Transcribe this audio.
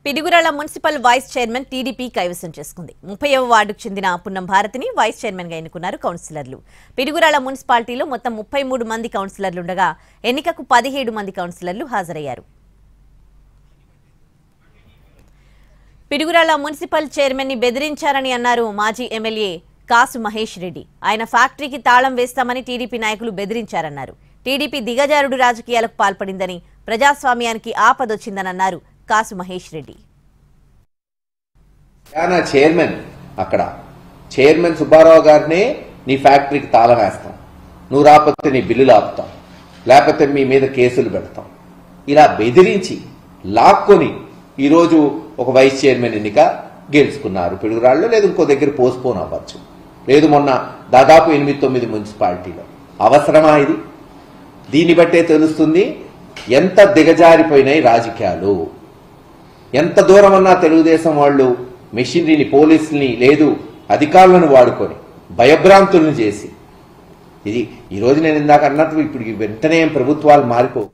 Piduguralla municipal vice chairman TDP కైవసం చేసుకుంది. 30వ వార్డుకు చెందిన పున్నం భారతిని వైస్ చైర్మన్ గా ఎన్నుకున్నారు కౌన్సిలర్లు. పిడుగురాళ్ల మున్సిపాలిటీలో మొత్తం 33 మంది కౌన్సిలర్లుండగా ఎన్నికకు 17 మంది కౌన్సిలర్లు హాజరయ్యారు. పిడుగురాళ్ల మున్సిపల్ చైర్మన్ ని బెదిరించారని అన్నారు మాజీ ఎమ్మెల్యే కాసు మహేష్ రెడ్డి. ఆయన ఫ్యాక్టరీకి తాళం వేస్తామని టీడీపీ నాయకులు బెదిరించారన్నారు. టీడీపీ దిగజారుడు రాజకీయాలకు పాల్పడిందని, ప్రజాస్వామ్యానికి ఆపదొచ్చిందని అన్నారు కాసు మహేష్ రెడ్డి. చైర్మన్ అక్కడ చైర్మన్ సుబ్బారావు గారినే నీ ఫ్యాక్టరీకి తాళం వేస్తాం, నువ్వు రాకపోతే నీ బిల్లులు ఆపుతాం, లేకపోతే మీ మీద కేసులు పెడతాం, ఇలా బెదిరించి లాక్కొని ఈరోజు ఒక వైస్ చైర్మన్ ఎన్నిక గెలుచుకున్నారు. పిడుగురాళ్ళు లేదు ఇంకో దగ్గర పోస్ట్పోన్ అవ్వచ్చు, లేదు మొన్న దాదాపు 8-9 మున్సిపాలిటీలో. అవసరమా ఇది? దీన్ని బట్టే తెలుస్తుంది ఎంత దిగజారిపోయినాయి రాజకీయాలు. ఎంత దూరం అన్నా తెలుగుదేశం వాళ్ళు మెషినరీని, పోలీసుల్ని, లేదు అధికారులను వాడుకొని భయభ్రాంతులను చేసి ఇది ఈరోజు నేను ఇందాక అన్నట్టు ఇప్పుడు వెంటనే ప్రభుత్వాలు మారిపోవు.